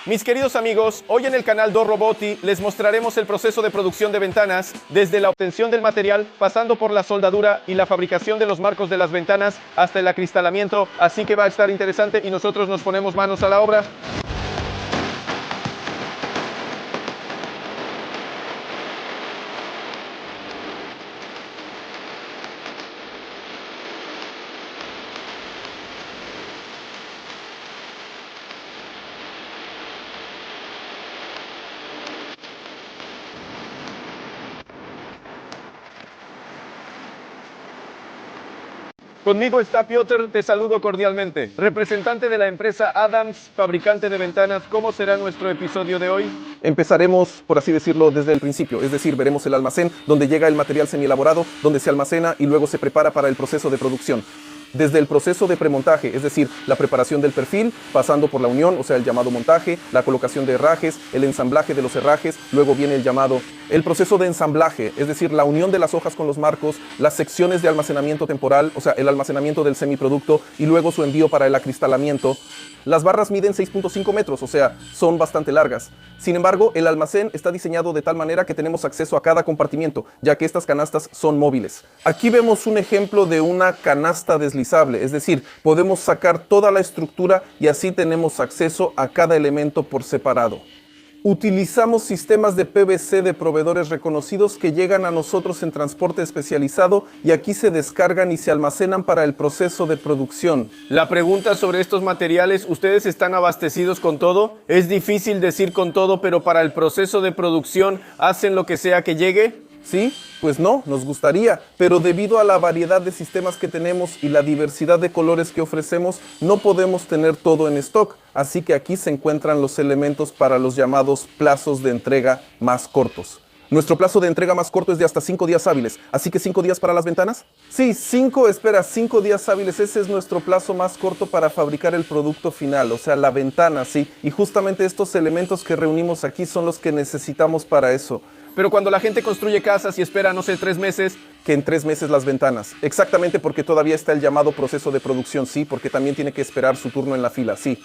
Mis queridos amigos, hoy en el canal DoRoboti les mostraremos el proceso de producción de ventanas, desde la obtención del material, pasando por la soldadura y la fabricación de los marcos de las ventanas, hasta el acristalamiento, así que va a estar interesante y nosotros nos ponemos manos a la obra. Conmigo está Piotr, te saludo cordialmente. Representante de la empresa Adams, fabricante de ventanas, ¿cómo será nuestro episodio de hoy? Empezaremos, por así decirlo, desde el principio, es decir, veremos el almacén, donde llega el material semielaborado, donde se almacena y luego se prepara para el proceso de producción. Desde el proceso de premontaje, es decir, la preparación del perfil, pasando por la unión, o sea, el llamado montaje, la colocación de herrajes, el ensamblaje de los herrajes, luego viene el proceso de ensamblaje, es decir, la unión de las hojas con los marcos, las secciones de almacenamiento temporal, o sea, el almacenamiento del semiproducto y luego su envío para el acristalamiento. Las barras miden 6.5 metros, o sea, son bastante largas. Sin embargo, el almacén está diseñado de tal manera que tenemos acceso a cada compartimiento, ya que estas canastas son móviles. Aquí vemos un ejemplo de una canasta deslizable, es decir, podemos sacar toda la estructura y así tenemos acceso a cada elemento por separado. Utilizamos sistemas de PVC de proveedores reconocidos que llegan a nosotros en transporte especializado y aquí se descargan y se almacenan para el proceso de producción. La pregunta sobre estos materiales, ¿ustedes están abastecidos con todo? Es difícil decir con todo, pero para el proceso de producción, ¿hacen lo que sea que llegue? ¿Sí? Pues no, nos gustaría, pero debido a la variedad de sistemas que tenemos y la diversidad de colores que ofrecemos, no podemos tener todo en stock, así que aquí se encuentran los elementos para los llamados plazos de entrega más cortos. Nuestro plazo de entrega más corto es de hasta 5 días hábiles, así que 5 días para las ventanas. Sí, 5 días hábiles, ese es nuestro plazo más corto para fabricar el producto final, o sea, la ventana, sí, y justamente estos elementos que reunimos aquí son los que necesitamos para eso. Pero cuando la gente construye casas y espera, no sé, 3 meses... Que en 3 meses las ventanas. Exactamente, porque todavía está el llamado proceso de producción, sí, porque también tiene que esperar su turno en la fila, sí.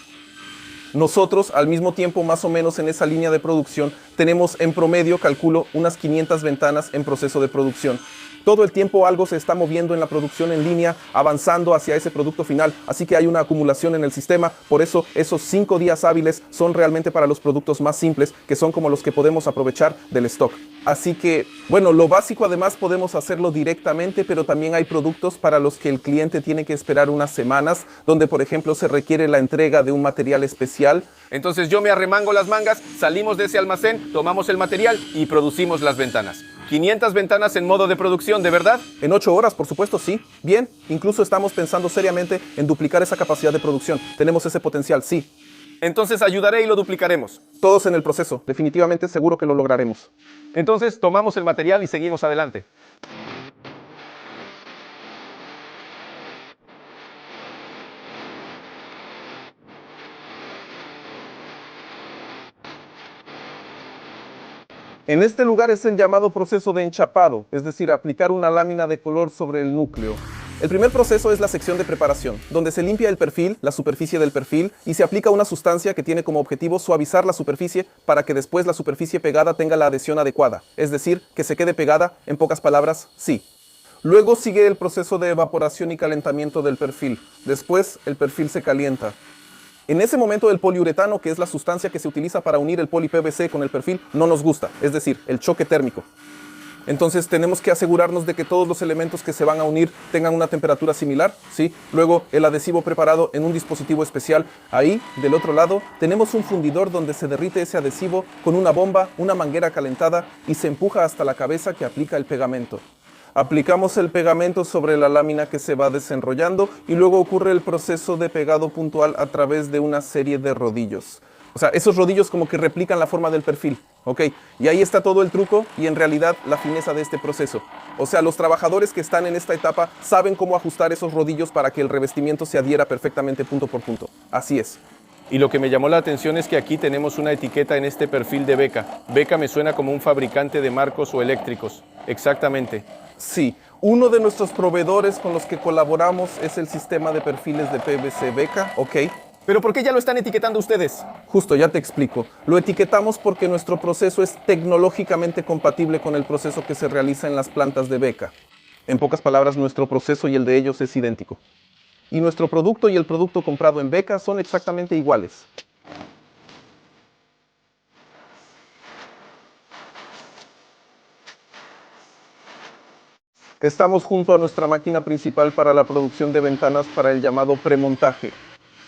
Nosotros, al mismo tiempo, más o menos en esa línea de producción, tenemos en promedio, calculo, unas 500 ventanas en proceso de producción. Todo el tiempo algo se está moviendo en la producción en línea, avanzando hacia ese producto final, así que hay una acumulación en el sistema. Por eso esos 5 días hábiles son realmente para los productos más simples, que son como los que podemos aprovechar del stock. Así que, bueno, lo básico además podemos hacerlo directamente, pero también hay productos para los que el cliente tiene que esperar unas semanas, donde por ejemplo se requiere la entrega de un material especial. Entonces yo me arremango las mangas, salimos de ese almacén, tomamos el material y producimos las ventanas. 500 ventanas en modo de producción, ¿de verdad? En 8 horas, por supuesto, sí. Bien, incluso estamos pensando seriamente en duplicar esa capacidad de producción. Tenemos ese potencial, sí. Entonces ayudaré y lo duplicaremos. Todos en el proceso, definitivamente seguro que lo lograremos. Entonces tomamos el material y seguimos adelante. En este lugar es el llamado proceso de enchapado, es decir, aplicar una lámina de color sobre el núcleo. El primer proceso es la sección de preparación, donde se limpia el perfil, la superficie del perfil, y se aplica una sustancia que tiene como objetivo suavizar la superficie para que después la superficie pegada tenga la adhesión adecuada, es decir, que se quede pegada, en pocas palabras, sí. Luego sigue el proceso de evaporación y calentamiento del perfil. Después, el perfil se calienta. En ese momento el poliuretano, que es la sustancia que se utiliza para unir el poli-PVC con el perfil, no nos gusta, es decir, el choque térmico. Entonces tenemos que asegurarnos de que todos los elementos que se van a unir tengan una temperatura similar, ¿sí? Luego el adhesivo preparado en un dispositivo especial. Ahí, del otro lado, tenemos un fundidor donde se derrite ese adhesivo con una bomba, una manguera calentada y se empuja hasta la cabeza que aplica el pegamento. Aplicamos el pegamento sobre la lámina que se va desenrollando y luego ocurre el proceso de pegado puntual a través de una serie de rodillos. O sea, esos rodillos como que replican la forma del perfil, ¿ok? Y ahí está todo el truco y en realidad la fineza de este proceso. O sea, los trabajadores que están en esta etapa saben cómo ajustar esos rodillos para que el revestimiento se adhiera perfectamente punto por punto. Así es. Y lo que me llamó la atención es que aquí tenemos una etiqueta en este perfil de Beka. Beka me suena como un fabricante de marcos o eléctricos. Exactamente. Sí, uno de nuestros proveedores con los que colaboramos es el sistema de perfiles de PVC Beka, ¿ok? ¿Pero por qué ya lo están etiquetando ustedes? Justo, ya te explico. Lo etiquetamos porque nuestro proceso es tecnológicamente compatible con el proceso que se realiza en las plantas de Beka. En pocas palabras, nuestro proceso y el de ellos es idéntico. Y nuestro producto y el producto comprado en Beka son exactamente iguales. Estamos junto a nuestra máquina principal para la producción de ventanas para el llamado premontaje.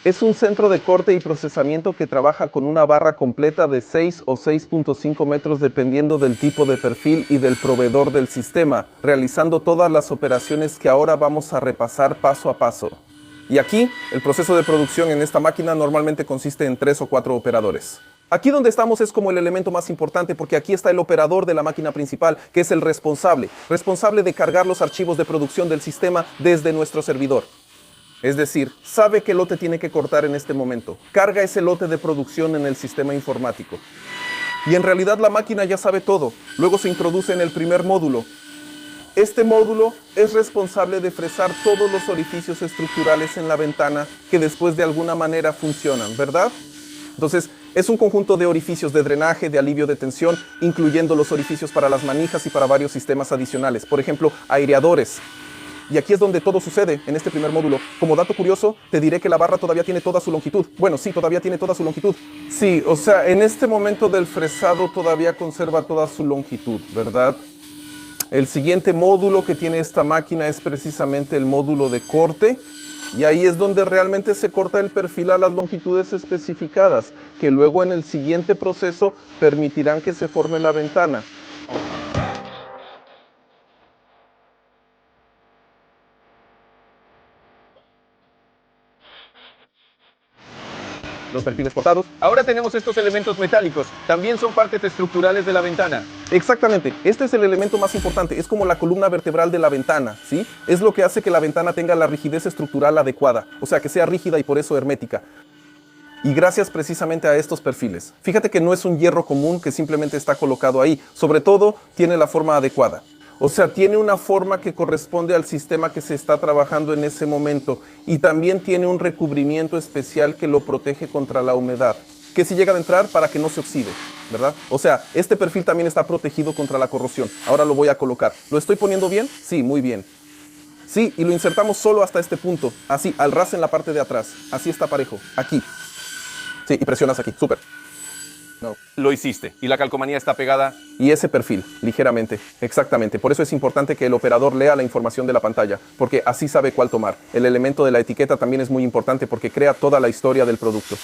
Es un centro de corte y procesamiento que trabaja con una barra completa de 6 o 6.5 metros dependiendo del tipo de perfil y del proveedor del sistema, realizando todas las operaciones que ahora vamos a repasar paso a paso. Y aquí, el proceso de producción en esta máquina normalmente consiste en 3 o 4 operadores. Aquí donde estamos es como el elemento más importante porque aquí está el operador de la máquina principal, que es el responsable de cargar los archivos de producción del sistema desde nuestro servidor. Es decir, sabe qué lote tiene que cortar en este momento. Carga ese lote de producción en el sistema informático. Y en realidad la máquina ya sabe todo. Luego se introduce en el primer módulo. Este módulo es responsable de fresar todos los orificios estructurales en la ventana que después de alguna manera funcionan, ¿verdad? Entonces, es un conjunto de orificios de drenaje, de alivio de tensión, incluyendo los orificios para las manijas y para varios sistemas adicionales. Por ejemplo, aireadores. Y aquí es donde todo sucede, en este primer módulo. Como dato curioso, te diré que la barra todavía tiene toda su longitud. Bueno, sí, todavía tiene toda su longitud. Sí, o sea, en este momento del fresado todavía conserva toda su longitud, ¿verdad? El siguiente módulo que tiene esta máquina es precisamente el módulo de corte. Y ahí es donde realmente se corta el perfil a las longitudes especificadas, que luego en el siguiente proceso permitirán que se forme la ventana. Los perfiles cortados. Ahora tenemos estos elementos metálicos. También son partes estructurales de la ventana. Exactamente. Este es el elemento más importante. Es como la columna vertebral de la ventana, ¿sí? Es lo que hace que la ventana tenga la rigidez estructural adecuada. O sea, que sea rígida y por eso hermética. Y gracias precisamente a estos perfiles. Fíjate que no es un hierro común que simplemente está colocado ahí. Sobre todo, tiene la forma adecuada. O sea, tiene una forma que corresponde al sistema que se está trabajando en ese momento y también tiene un recubrimiento especial que lo protege contra la humedad, que si llega a entrar para que no se oxide, ¿verdad? O sea, este perfil también está protegido contra la corrosión. Ahora lo voy a colocar. ¿Lo estoy poniendo bien? Sí, muy bien. Sí, y lo insertamos solo hasta este punto, así, al ras en la parte de atrás. Así está parejo, aquí. Sí, y presionas aquí, súper. No. Lo hiciste. ¿Y la calcomanía está pegada? Y ese perfil, ligeramente, exactamente. Por eso es importante que el operador lea la información de la pantalla, porque así sabe cuál tomar. El elemento de la etiqueta también es muy importante porque crea toda la historia del producto.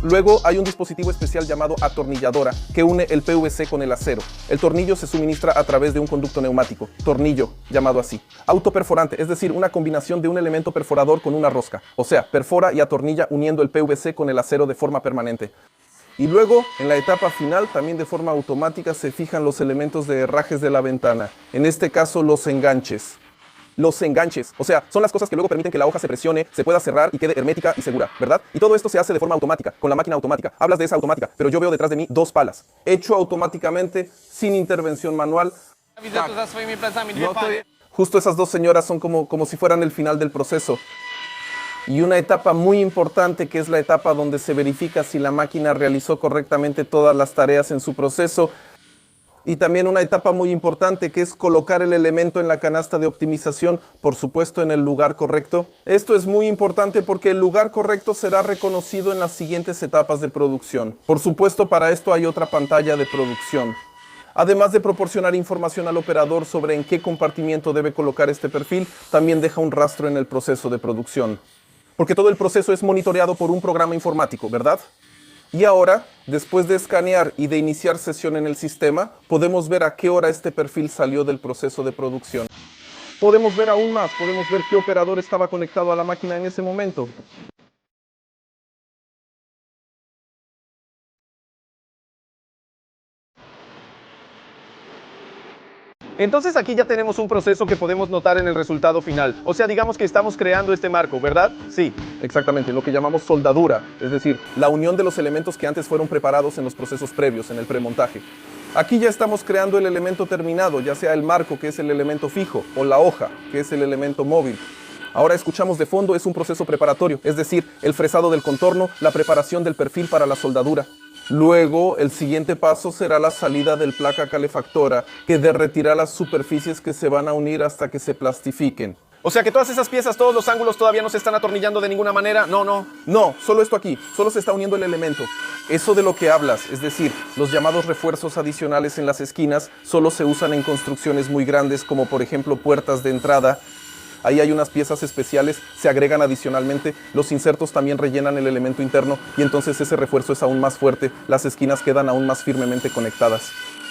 Luego hay un dispositivo especial llamado atornilladora que une el PVC con el acero. El tornillo se suministra a través de un conducto neumático, tornillo llamado así. Autoperforante, es decir, una combinación de un elemento perforador con una rosca. O sea, perfora y atornilla uniendo el PVC con el acero de forma permanente. Y luego, en la etapa final, también de forma automática se fijan los elementos de herrajes de la ventana. En este caso, los enganches. Los enganches, o sea, son las cosas que luego permiten que la hoja se presione, se pueda cerrar y quede hermética y segura, ¿verdad? Y todo esto se hace de forma automática, con la máquina automática. Hablas de esa automática, pero yo veo detrás de mí 2 palas, hecho automáticamente, sin intervención manual. Justo esas 2 señoras son como si fueran el final del proceso. Y una etapa muy importante que es la etapa donde se verifica si la máquina realizó correctamente todas las tareas en su proceso. Y también una etapa muy importante que es colocar el elemento en la canasta de optimización, por supuesto en el lugar correcto. Esto es muy importante porque el lugar correcto será reconocido en las siguientes etapas de producción. Por supuesto, para esto hay otra pantalla de producción. Además de proporcionar información al operador sobre en qué compartimiento debe colocar este perfil, también deja un rastro en el proceso de producción. Porque todo el proceso es monitoreado por un programa informático, ¿verdad? Y ahora, después de escanear y de iniciar sesión en el sistema, podemos ver a qué hora este perfil salió del proceso de producción. Podemos ver aún más, podemos ver qué operador estaba conectado a la máquina en ese momento. Entonces aquí ya tenemos un proceso que podemos notar en el resultado final. O sea, digamos que estamos creando este marco, ¿verdad? Sí. Exactamente, lo que llamamos soldadura, es decir, la unión de los elementos que antes fueron preparados en los procesos previos, en el premontaje. Aquí ya estamos creando el elemento terminado, ya sea el marco, que es el elemento fijo, o la hoja, que es el elemento móvil. Ahora escuchamos de fondo, es un proceso preparatorio, es decir, el fresado del contorno, la preparación del perfil para la soldadura. Luego, el siguiente paso será la salida del placa calefactora, que derretirá las superficies que se van a unir hasta que se plastifiquen. O sea que todas esas piezas, todos los ángulos todavía no se están atornillando de ninguna manera. No. No, solo esto aquí, solo se está uniendo el elemento. Eso de lo que hablas, es decir, los llamados refuerzos adicionales en las esquinas, solo se usan en construcciones muy grandes, como por ejemplo puertas de entrada. Ahí hay unas piezas especiales, se agregan adicionalmente, los insertos también rellenan el elemento interno y entonces ese refuerzo es aún más fuerte, las esquinas quedan aún más firmemente conectadas.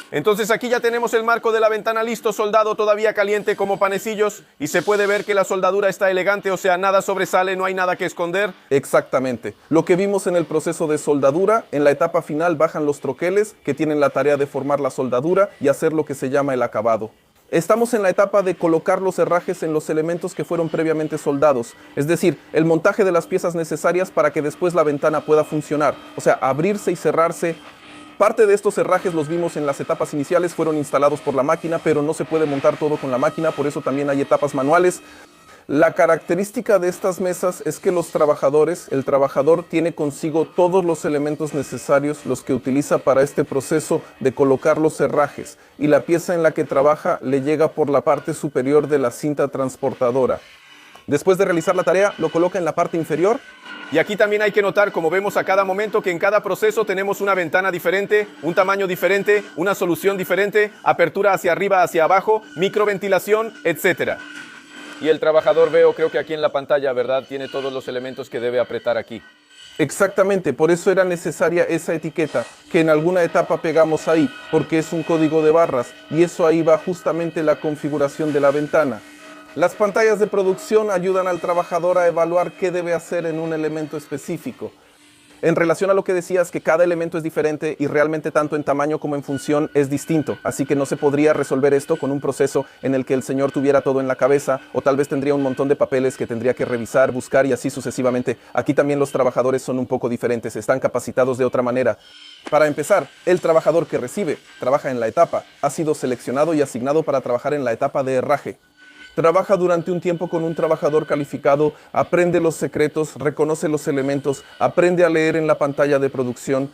Entonces aquí ya tenemos el marco de la ventana listo, soldado, todavía caliente como panecillos, y se puede ver que la soldadura está elegante, o sea, nada sobresale, no hay nada que esconder. Exactamente. Lo que vimos en el proceso de soldadura, en la etapa final bajan los troqueles que tienen la tarea de formar la soldadura y hacer lo que se llama el acabado. Estamos en la etapa de colocar los herrajes en los elementos que fueron previamente soldados, es decir, el montaje de las piezas necesarias para que después la ventana pueda funcionar, o sea, abrirse y cerrarse. Parte de estos herrajes los vimos en las etapas iniciales, fueron instalados por la máquina, pero no se puede montar todo con la máquina, por eso también hay etapas manuales. La característica de estas mesas es que el trabajador tiene consigo todos los elementos necesarios, los que utiliza para este proceso de colocar los herrajes, y la pieza en la que trabaja le llega por la parte superior de la cinta transportadora. Después de realizar la tarea, lo coloca en la parte inferior. Y aquí también hay que notar, como vemos a cada momento, que en cada proceso tenemos una ventana diferente, un tamaño diferente, una solución diferente, apertura hacia arriba, hacia abajo, microventilación, etc. Y el trabajador creo que aquí en la pantalla, ¿verdad? Tiene todos los elementos que debe apretar aquí. Exactamente, por eso era necesaria esa etiqueta, que en alguna etapa pegamos ahí, porque es un código de barras, y eso ahí va justamente la configuración de la ventana. Las pantallas de producción ayudan al trabajador a evaluar qué debe hacer en un elemento específico. En relación a lo que decías, que cada elemento es diferente y realmente tanto en tamaño como en función es distinto, así que no se podría resolver esto con un proceso en el que el señor tuviera todo en la cabeza, o tal vez tendría un montón de papeles que tendría que revisar, buscar y así sucesivamente. Aquí también los trabajadores son un poco diferentes, están capacitados de otra manera. Para empezar, el trabajador que trabaja en la etapa, ha sido seleccionado y asignado para trabajar en la etapa de herraje. Trabaja durante un tiempo con un trabajador calificado, aprende los secretos, reconoce los elementos, aprende a leer en la pantalla de producción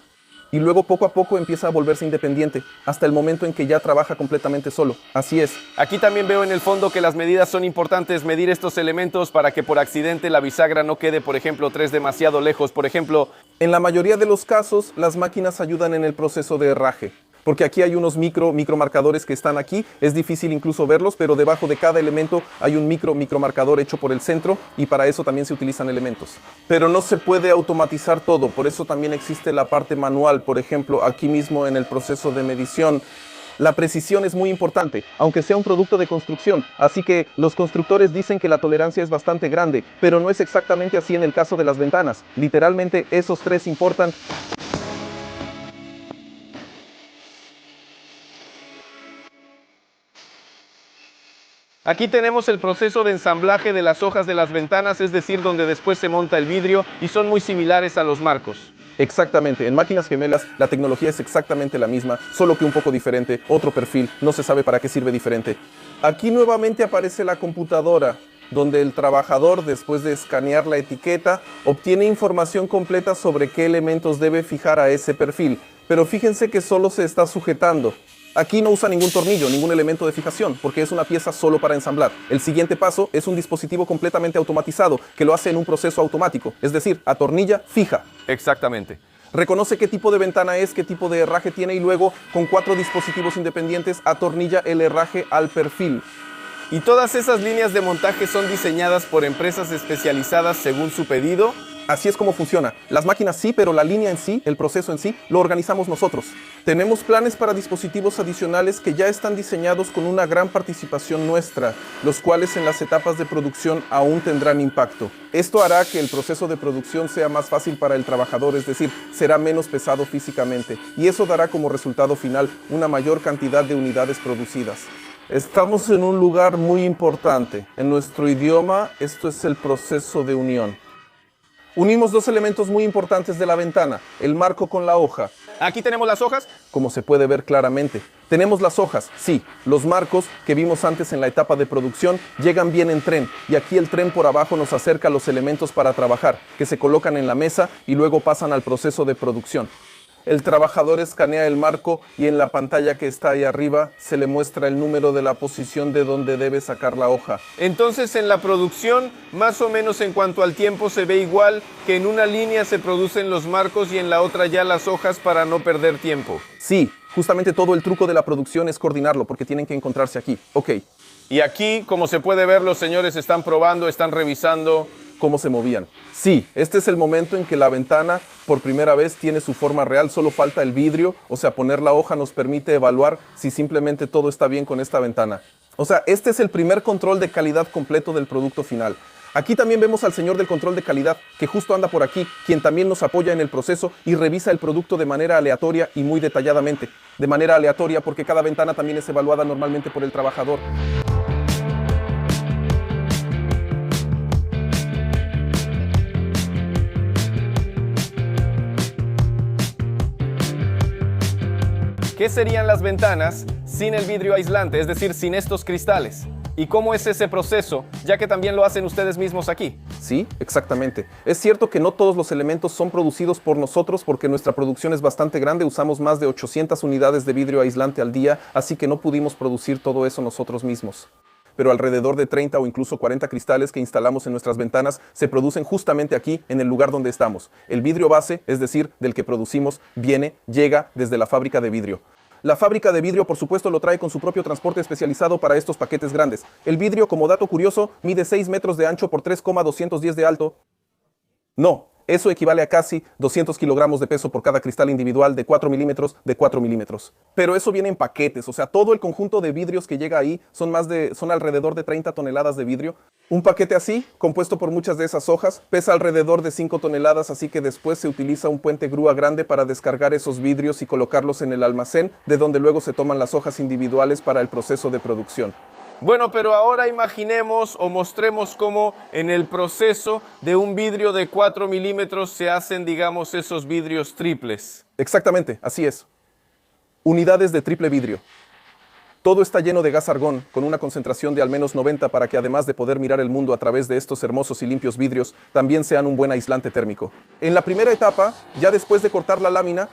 y luego poco a poco empieza a volverse independiente, hasta el momento en que ya trabaja completamente solo. Así es. Aquí también veo en el fondo que las medidas son importantes, medir estos elementos para que por accidente la bisagra no quede, por ejemplo, 3 demasiado lejos, por ejemplo. En la mayoría de los casos, las máquinas ayudan en el proceso de herraje. Porque aquí hay unos micromarcadores que están aquí, es difícil incluso verlos, pero debajo de cada elemento hay un micromarcador hecho por el centro y para eso también se utilizan elementos. Pero no se puede automatizar todo, por eso también existe la parte manual, por ejemplo, aquí mismo en el proceso de medición. La precisión es muy importante, aunque sea un producto de construcción, así que los constructores dicen que la tolerancia es bastante grande, pero no es exactamente así en el caso de las ventanas. Literalmente esos 3 importan. Aquí tenemos el proceso de ensamblaje de las hojas de las ventanas, es decir, donde después se monta el vidrio, y son muy similares a los marcos. Exactamente, en máquinas gemelas la tecnología es exactamente la misma, solo que un poco diferente, otro perfil, no se sabe para qué sirve diferente. Aquí nuevamente aparece la computadora, donde el trabajador, después de escanear la etiqueta, obtiene información completa sobre qué elementos debe fijar a ese perfil. Pero fíjense que solo se está sujetando. Aquí no usa ningún tornillo, ningún elemento de fijación, porque es una pieza solo para ensamblar. El siguiente paso es un dispositivo completamente automatizado, que lo hace en un proceso automático, es decir, atornilla, fija. Exactamente. Reconoce qué tipo de ventana es, qué tipo de herraje tiene y luego, con 4 dispositivos independientes, atornilla el herraje al perfil. Y todas esas líneas de montaje son diseñadas por empresas especializadas según su pedido. Así es como funciona. Las máquinas sí, pero la línea en sí, el proceso en sí, lo organizamos nosotros. Tenemos planes para dispositivos adicionales que ya están diseñados con una gran participación nuestra, los cuales en las etapas de producción aún tendrán impacto. Esto hará que el proceso de producción sea más fácil para el trabajador, es decir, será menos pesado físicamente, y eso dará como resultado final una mayor cantidad de unidades producidas. Estamos en un lugar muy importante. En nuestro idioma, esto es el proceso de unión. Unimos 2 elementos muy importantes de la ventana, el marco con la hoja. Aquí tenemos las hojas. Como se puede ver claramente. Tenemos las hojas, sí. Los marcos que vimos antes en la etapa de producción llegan bien en tren. Y aquí el tren por abajo nos acerca los elementos para trabajar, que se colocan en la mesa y luego pasan al proceso de producción. El trabajador escanea el marco y en la pantalla que está ahí arriba se le muestra el número de la posición de donde debe sacar la hoja. Entonces en la producción, más o menos en cuanto al tiempo, se ve igual que en una línea se producen los marcos y en la otra ya las hojas para no perder tiempo. Sí, justamente todo el truco de la producción es coordinarlo porque tienen que encontrarse aquí. Ok. Y aquí, como se puede ver, los señores están probando, están revisando cómo se movían. Sí, este es el momento en que la ventana por primera vez tiene su forma real, solo falta el vidrio, o sea, poner la hoja nos permite evaluar si simplemente todo está bien con esta ventana. O sea, este es el primer control de calidad completo del producto final. Aquí también vemos al señor del control de calidad, que justo anda por aquí, quien también nos apoya en el proceso y revisa el producto de manera aleatoria y muy detalladamente. De manera aleatoria porque cada ventana también es evaluada normalmente por el trabajador. ¿Qué serían las ventanas sin el vidrio aislante, es decir, sin estos cristales? ¿Y cómo es ese proceso, ya que también lo hacen ustedes mismos aquí? Sí, exactamente. Es cierto que no todos los elementos son producidos por nosotros porque nuestra producción es bastante grande, usamos más de 800 unidades de vidrio aislante al día, así que no pudimos producir todo eso nosotros mismos. Pero alrededor de 30 o incluso 40 cristales que instalamos en nuestras ventanas se producen justamente aquí, en el lugar donde estamos. El vidrio base, es decir, del que producimos, llega desde la fábrica de vidrio. La fábrica de vidrio, por supuesto, lo trae con su propio transporte especializado para estos paquetes grandes. El vidrio, como dato curioso, mide 6 metros de ancho por 3,210 de alto. No, eso equivale a casi 200 kilogramos de peso por cada cristal individual de 4 milímetros de 4 milímetros. Pero eso viene en paquetes, o sea, todo el conjunto de vidrios que llega ahí son alrededor de 30 toneladas de vidrio. Un paquete así, compuesto por muchas de esas hojas, pesa alrededor de 5 toneladas, así que después se utiliza un puente grúa grande para descargar esos vidrios y colocarlos en el almacén, de donde luego se toman las hojas individuales para el proceso de producción. Bueno, pero ahora imaginemos o mostremos cómo en el proceso de un vidrio de 4 milímetros se hacen, digamos, esos vidrios triples. Exactamente, así es. Unidades de triple vidrio. Todo está lleno de gas argón, con una concentración de al menos 90 para que además de poder mirar el mundo a través de estos hermosos y limpios vidrios, también sean un buen aislante térmico. En la primera etapa, ya después de cortar la lámina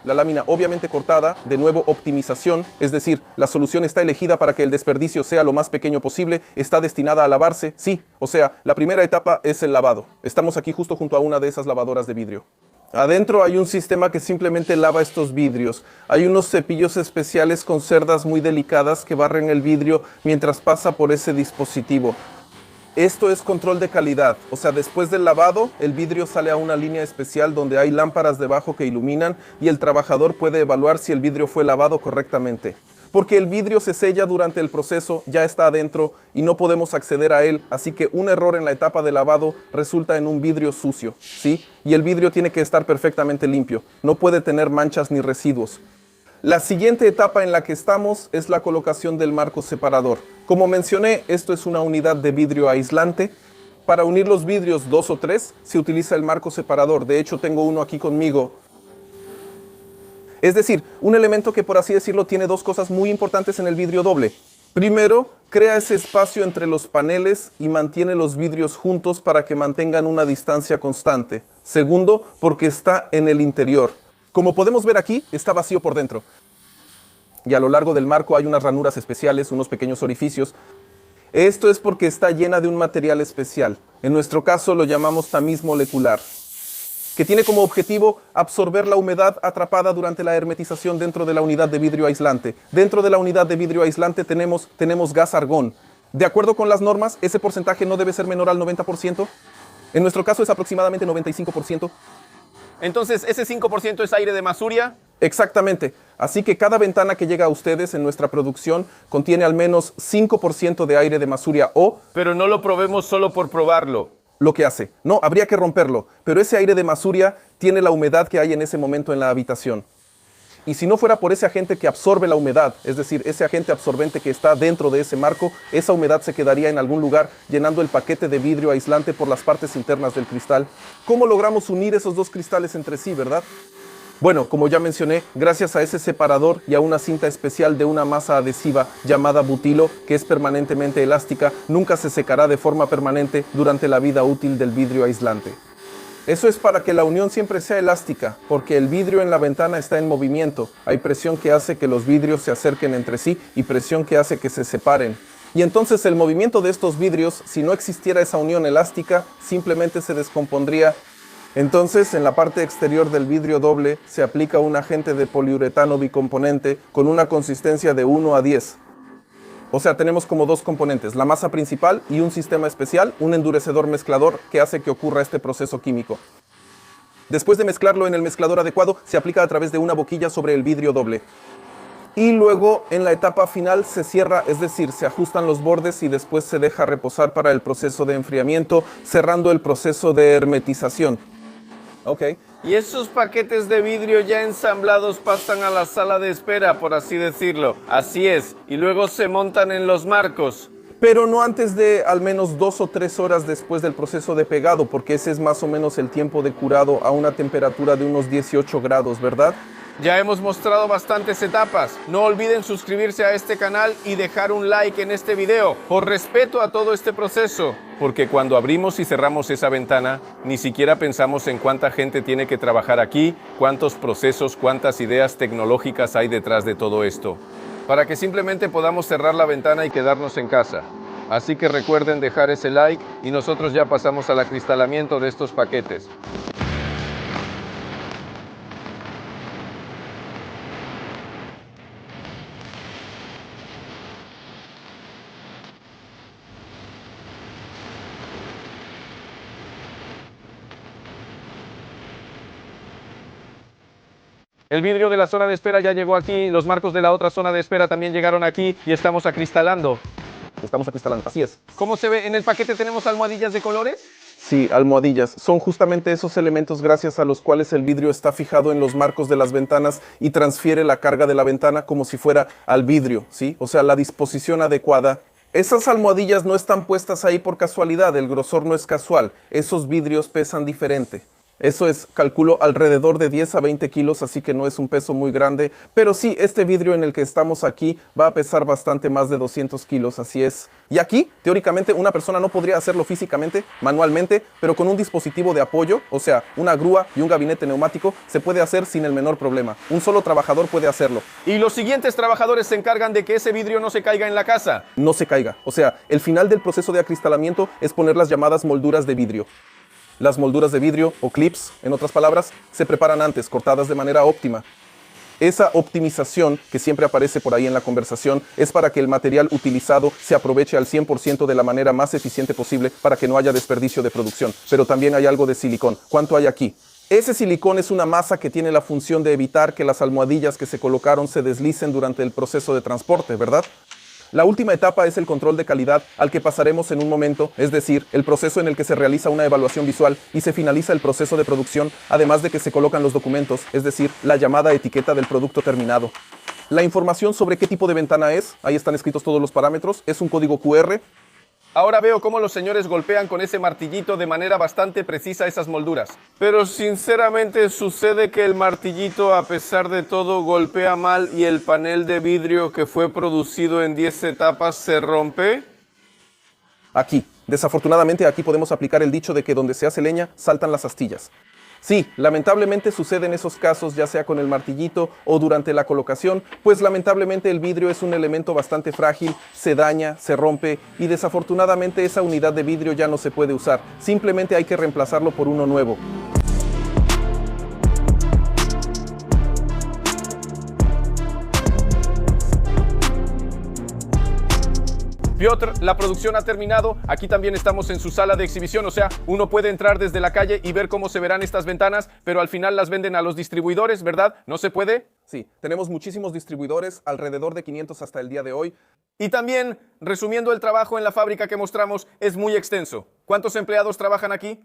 obviamente cortada, de nuevo optimización, es decir, la solución está elegida para que el desperdicio sea lo más pequeño posible, está destinada a lavarse, sí, o sea, la primera etapa es el lavado. Estamos aquí justo junto a una de esas lavadoras de vidrio. Adentro hay un sistema que simplemente lava estos vidrios. Hay unos cepillos especiales con cerdas muy delicadas que barren el vidrio mientras pasa por ese dispositivo. Esto es control de calidad, o sea, después del lavado, el vidrio sale a una línea especial donde hay lámparas debajo que iluminan y el trabajador puede evaluar si el vidrio fue lavado correctamente. Porque el vidrio se sella durante el proceso, ya está adentro y no podemos acceder a él, así que un error en la etapa de lavado resulta en un vidrio sucio, ¿sí? Y el vidrio tiene que estar perfectamente limpio, no puede tener manchas ni residuos. La siguiente etapa en la que estamos es la colocación del marco separador. Como mencioné, esto es una unidad de vidrio aislante. Para unir los vidrios 2 o 3 se utiliza el marco separador, de hecho tengo uno aquí conmigo. Es decir, un elemento que por así decirlo tiene dos cosas muy importantes en el vidrio doble. Primero, crea ese espacio entre los paneles y mantiene los vidrios juntos para que mantengan una distancia constante. Segundo, porque está en el interior. Como podemos ver aquí, está vacío por dentro. Y a lo largo del marco hay unas ranuras especiales, unos pequeños orificios. Esto es porque está llena de un material especial. En nuestro caso lo llamamos tamiz molecular, que tiene como objetivo absorber la humedad atrapada durante la hermetización dentro de la unidad de vidrio aislante. Dentro de la unidad de vidrio aislante tenemos gas argón. De acuerdo con las normas, ese porcentaje no debe ser menor al 90%. En nuestro caso es aproximadamente 95%. Entonces, ¿ese 5% es aire de masuria? Exactamente. Así que cada ventana que llega a ustedes en nuestra producción contiene al menos 5% de aire de masuria o... Pero no lo probemos solo por probarlo. Lo que hace. No, habría que romperlo, pero ese aire de masuria tiene la humedad que hay en ese momento en la habitación. Y si no fuera por ese agente que absorbe la humedad, es decir, ese agente absorbente que está dentro de ese marco, esa humedad se quedaría en algún lugar llenando el paquete de vidrio aislante por las partes internas del cristal. ¿Cómo logramos unir esos dos cristales entre sí, verdad? Bueno, como ya mencioné, gracias a ese separador y a una cinta especial de una masa adhesiva llamada butilo, que es permanentemente elástica, nunca se secará de forma permanente durante la vida útil del vidrio aislante. Eso es para que la unión siempre sea elástica, porque el vidrio en la ventana está en movimiento. Hay presión que hace que los vidrios se acerquen entre sí y presión que hace que se separen. Y entonces el movimiento de estos vidrios, si no existiera esa unión elástica, simplemente se descompondría. Entonces, en la parte exterior del vidrio doble se aplica un agente de poliuretano bicomponente con una consistencia de 1:10. O sea, tenemos como dos componentes, la masa principal y un sistema especial, un endurecedor mezclador que hace que ocurra este proceso químico. Después de mezclarlo en el mezclador adecuado, se aplica a través de una boquilla sobre el vidrio doble. Y luego, en la etapa final, se cierra, es decir, se ajustan los bordes y después se deja reposar para el proceso de enfriamiento, cerrando el proceso de hermetización. Ok. Y esos paquetes de vidrio ya ensamblados pasan a la sala de espera, por así decirlo. Así es. Y luego se montan en los marcos. Pero no antes de al menos 2 o 3 horas después del proceso de pegado, porque ese es más o menos el tiempo de curado a una temperatura de unos 18 grados, ¿verdad? Ya hemos mostrado bastantes etapas. No olviden suscribirse a este canal y dejar un like en este video, por respeto a todo este proceso. Porque cuando abrimos y cerramos esa ventana, ni siquiera pensamos en cuánta gente tiene que trabajar aquí, cuántos procesos, cuántas ideas tecnológicas hay detrás de todo esto, para que simplemente podamos cerrar la ventana y quedarnos en casa. Así que recuerden dejar ese like y nosotros ya pasamos al acristalamiento de estos paquetes. El vidrio de la zona de espera ya llegó aquí, los marcos de la otra zona de espera también llegaron aquí y estamos acristalando. Estamos acristalando, así es. ¿Cómo se ve? ¿En el paquete tenemos almohadillas de colores? Sí, almohadillas. Son justamente esos elementos gracias a los cuales el vidrio está fijado en los marcos de las ventanas y transfiere la carga de la ventana como si fuera al vidrio, ¿sí? O sea, la disposición adecuada. Esas almohadillas no están puestas ahí por casualidad, el grosor no es casual. Esos vidrios pesan diferente. Eso es, calculo, alrededor de 10 a 20 kilos, así que no es un peso muy grande. Pero sí, este vidrio en el que estamos aquí va a pesar bastante más de 200 kilos, así es. Y aquí, teóricamente, una persona no podría hacerlo físicamente, manualmente, pero con un dispositivo de apoyo, o sea, una grúa y un gabinete neumático, se puede hacer sin el menor problema. Un solo trabajador puede hacerlo. Y los siguientes trabajadores se encargan de que ese vidrio no se caiga en la casa. No se caiga. O sea, el final del proceso de acristalamiento es poner las llamadas molduras de vidrio. Las molduras de vidrio, o clips, en otras palabras, se preparan antes, cortadas de manera óptima. Esa optimización, que siempre aparece por ahí en la conversación, es para que el material utilizado se aproveche al 100% de la manera más eficiente posible para que no haya desperdicio de producción. Pero también hay algo de silicón. ¿Cuánto hay aquí? Ese silicón es una masa que tiene la función de evitar que las almohadillas que se colocaron se deslicen durante el proceso de transporte, ¿verdad? La última etapa es el control de calidad al que pasaremos en un momento, es decir, el proceso en el que se realiza una evaluación visual y se finaliza el proceso de producción, además de que se colocan los documentos, es decir, la llamada etiqueta del producto terminado. La información sobre qué tipo de ventana es, ahí están escritos todos los parámetros, es un código QR. Ahora veo cómo los señores golpean con ese martillito de manera bastante precisa esas molduras. Pero sinceramente sucede que el martillito, a pesar de todo, golpea mal y el panel de vidrio que fue producido en 10 etapas se rompe. Aquí, desafortunadamente aquí podemos aplicar el dicho de que donde se hace leña, saltan las astillas. Sí, lamentablemente sucede en esos casos, ya sea con el martillito o durante la colocación, pues lamentablemente el vidrio es un elemento bastante frágil, se daña, se rompe y desafortunadamente esa unidad de vidrio ya no se puede usar. Simplemente hay que reemplazarlo por uno nuevo. Piotr, la producción ha terminado. Aquí también estamos en su sala de exhibición, o sea, uno puede entrar desde la calle y ver cómo se verán estas ventanas, pero al final las venden a los distribuidores, ¿verdad? ¿No se puede? Sí, tenemos muchísimos distribuidores, alrededor de 500 hasta el día de hoy. Y también, resumiendo el trabajo en la fábrica que mostramos, es muy extenso. ¿Cuántos empleados trabajan aquí?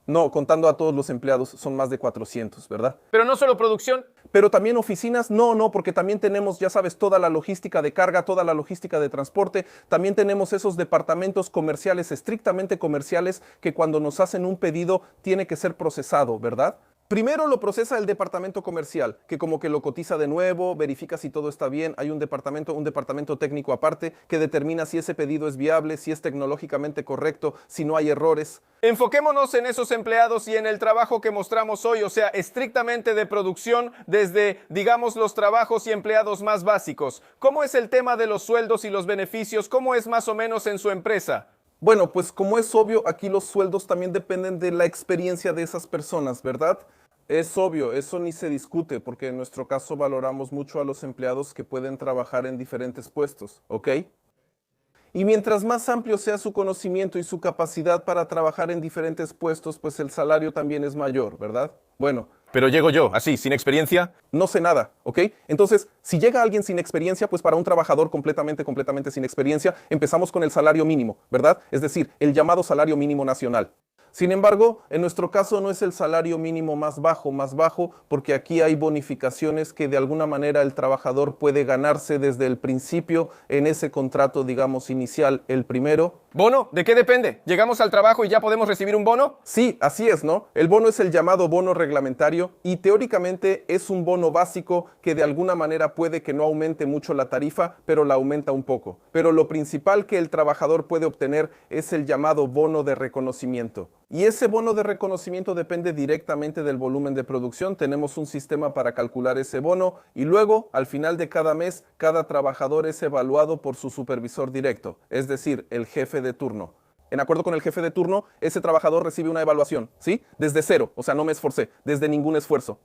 No, contando a todos los empleados, son más de 400, ¿verdad? Pero no solo producción. Pero también oficinas, no, porque también tenemos, ya sabes, toda la logística de carga, toda la logística de transporte. También tenemos esos departamentos comerciales, estrictamente comerciales, que cuando nos hacen un pedido tiene que ser procesado, ¿verdad? Primero lo procesa el departamento comercial, que como que lo cotiza de nuevo, verifica si todo está bien. Hay un departamento técnico aparte que determina si ese pedido es viable, si es tecnológicamente correcto, si no hay errores. Enfoquémonos en esos empleados y en el trabajo que mostramos hoy, o sea, estrictamente de producción, desde, digamos, los trabajos y empleados más básicos. ¿Cómo es el tema de los sueldos y los beneficios? ¿Cómo es más o menos en su empresa? Bueno, pues como es obvio, aquí los sueldos también dependen de la experiencia de esas personas, ¿verdad? Es obvio, eso ni se discute, porque en nuestro caso valoramos mucho a los empleados que pueden trabajar en diferentes puestos, ¿ok? Y mientras más amplio sea su conocimiento y su capacidad para trabajar en diferentes puestos, pues el salario también es mayor, ¿verdad? Bueno, Pero llego yo, así, sin experiencia. no sé nada, ¿ok? Entonces, si llega alguien sin experiencia, pues para un trabajador completamente sin experiencia, empezamos con el salario mínimo, ¿verdad? Es decir, el llamado salario mínimo nacional. Sin embargo, en nuestro caso no es el salario mínimo más bajo, porque aquí hay bonificaciones que de alguna manera el trabajador puede ganarse desde el principio en ese contrato, digamos, inicial, el primero. ¿Bono? ¿De qué depende? ¿Llegamos al trabajo y ya podemos recibir un bono? Sí, así es, ¿no? El bono es el llamado bono reglamentario y teóricamente es un bono básico que de alguna manera puede que no aumente mucho la tarifa, pero la aumenta un poco. Pero lo principal que el trabajador puede obtener es el llamado bono de reconocimiento. Y ese bono de reconocimiento depende directamente del volumen de producción. Tenemos un sistema para calcular ese bono y luego, al final de cada mes, cada trabajador es evaluado por su supervisor directo, es decir, el jefe de turno. En acuerdo con el jefe de turno, ese trabajador recibe una evaluación, ¿sí? Desde cero, o sea, no me esforcé, desde ningún esfuerzo.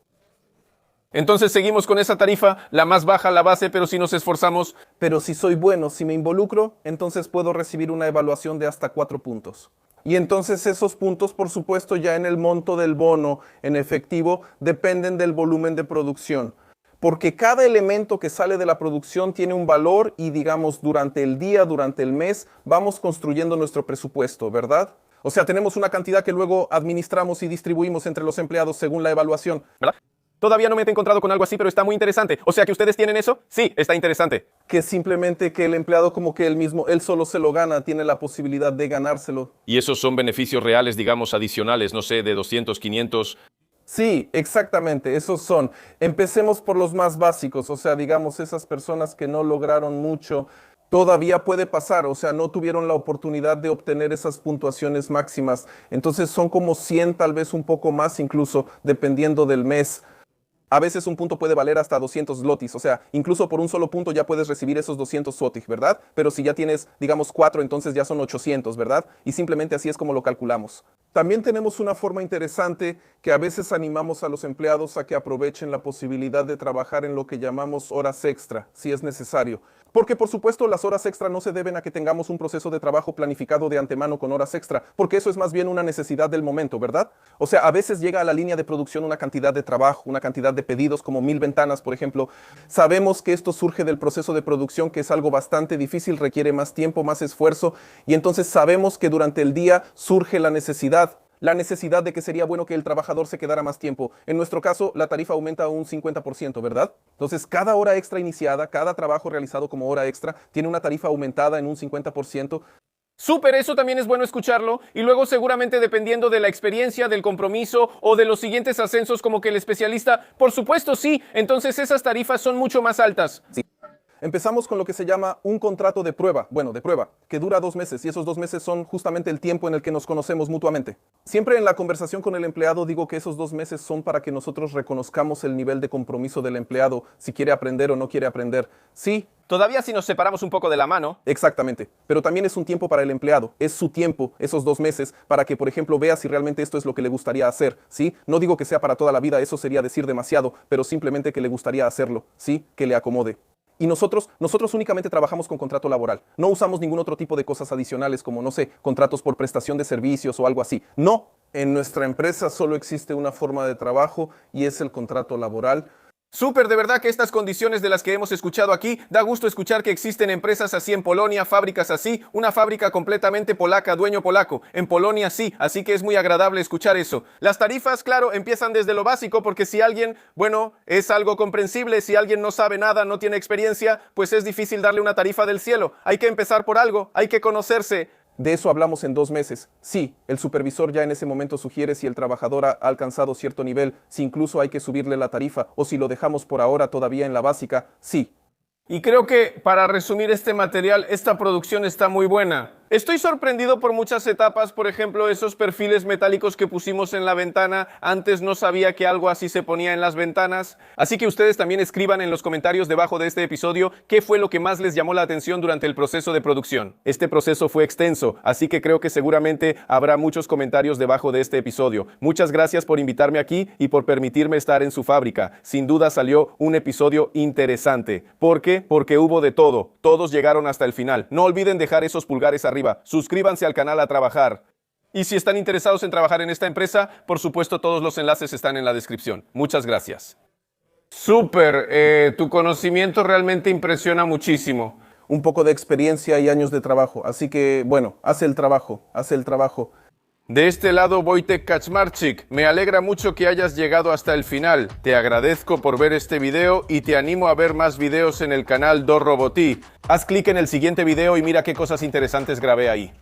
Entonces seguimos con esa tarifa, la más baja, la base, pero si nos esforzamos. Pero si soy bueno, si me involucro, entonces puedo recibir una evaluación de hasta 4 puntos. Y entonces esos puntos, por supuesto, ya en el monto del bono en efectivo, dependen del volumen de producción. Porque cada elemento que sale de la producción tiene un valor y, digamos, durante el día, durante el mes, vamos construyendo nuestro presupuesto, ¿verdad? O sea, tenemos una cantidad que luego administramos y distribuimos entre los empleados según la evaluación. ¿Verdad? Todavía no me he encontrado con algo así, pero está muy interesante. O sea que ustedes tienen eso. Sí, está interesante. Que simplemente que el empleado como que él solo se lo gana, tiene la posibilidad de ganárselo. Y esos son beneficios reales, digamos, adicionales, no sé, de 200, 500. Sí, exactamente, esos son. Empecemos por los más básicos, o sea, digamos, esas personas que no lograron mucho, todavía puede pasar, o sea, no tuvieron la oportunidad de obtener esas puntuaciones máximas. Entonces son como 100, tal vez un poco más incluso, dependiendo del mes. A veces un punto puede valer hasta 200 zlotys, o sea, incluso por un solo punto ya puedes recibir esos 200 zlotys, ¿verdad? Pero si ya tienes, digamos, 4, entonces ya son 800, ¿verdad? Y simplemente así es como lo calculamos. También tenemos una forma interesante que a veces animamos a los empleados a que aprovechen la posibilidad de trabajar en lo que llamamos horas extra, si es necesario. Porque por supuesto las horas extra no se deben a que tengamos un proceso de trabajo planificado de antemano con horas extra, porque eso es más bien una necesidad del momento, ¿verdad? O sea, a veces llega a la línea de producción una cantidad de trabajo, una cantidad de pedidos como 1000 ventanas, por ejemplo. Sabemos que esto surge del proceso de producción, que es algo bastante difícil, requiere más tiempo, más esfuerzo, y entonces sabemos que durante el día surge la necesidad de que sería bueno que el trabajador se quedara más tiempo. En nuestro caso, la tarifa aumenta un 50%, ¿verdad? Entonces, cada hora extra iniciada, cada trabajo realizado como hora extra, tiene una tarifa aumentada en un 50%. Súper, eso también es bueno escucharlo. Y luego seguramente dependiendo de la experiencia, del compromiso o de los siguientes ascensos como que el especialista, por supuesto sí, entonces esas tarifas son mucho más altas. Sí. Empezamos con lo que se llama un contrato de prueba, que dura 2 meses y esos 2 meses son justamente el tiempo en el que nos conocemos mutuamente. Siempre en la conversación con el empleado digo que esos 2 meses son para que nosotros reconozcamos el nivel de compromiso del empleado, si quiere aprender o no quiere aprender. Sí. Todavía si nos separamos un poco de la mano. Exactamente, pero también es un tiempo para el empleado, es su tiempo, esos 2 meses, para que, por ejemplo, vea si realmente esto es lo que le gustaría hacer, ¿sí? No digo que sea para toda la vida, eso sería decir demasiado, pero simplemente que le gustaría hacerlo, ¿sí? Que le acomode. Y nosotros únicamente trabajamos con contrato laboral. No usamos ningún otro tipo de cosas adicionales como, no sé, contratos por prestación de servicios o algo así. No, en nuestra empresa solo existe una forma de trabajo y es el contrato laboral. Súper, de verdad que estas condiciones de las que hemos escuchado aquí, da gusto escuchar que existen empresas así en Polonia, fábricas así, una fábrica completamente polaca, dueño polaco. En Polonia sí, así que es muy agradable escuchar eso. Las tarifas, claro, empiezan desde lo básico porque si alguien, bueno, es algo comprensible, si alguien no sabe nada, no tiene experiencia, pues es difícil darle una tarifa del cielo. Hay que empezar por algo, hay que conocerse. De eso hablamos en 2 meses. Sí, el supervisor ya en ese momento sugiere si el trabajador ha alcanzado cierto nivel, si incluso hay que subirle la tarifa o si lo dejamos por ahora todavía en la básica. Sí. Y creo que, para resumir este material, esta producción está muy buena. Estoy sorprendido por muchas etapas, por ejemplo, esos perfiles metálicos que pusimos en la ventana. Antes no sabía que algo así se ponía en las ventanas. Así que ustedes también escriban en los comentarios debajo de este episodio qué fue lo que más les llamó la atención durante el proceso de producción. Este proceso fue extenso, así que creo que seguramente habrá muchos comentarios debajo de este episodio. Muchas gracias por invitarme aquí y por permitirme estar en su fábrica. Sin duda salió un episodio interesante. ¿Por qué? Porque hubo de todo. Todos llegaron hasta el final. No olviden dejar esos pulgares arriba. Suscríbanse al canal a trabajar. Y si están interesados en trabajar en esta empresa, por supuesto todos los enlaces están en la descripción. Muchas gracias. Súper, tu conocimiento realmente impresiona muchísimo. Un poco de experiencia y años de trabajo. Así que, bueno, haz el trabajo. De este lado, Wojtek Kaczmarczyk. Me alegra mucho que hayas llegado hasta el final. Te agradezco por ver este video y te animo a ver más videos en el canal DoRoboti. Haz clic en el siguiente video y mira qué cosas interesantes grabé ahí.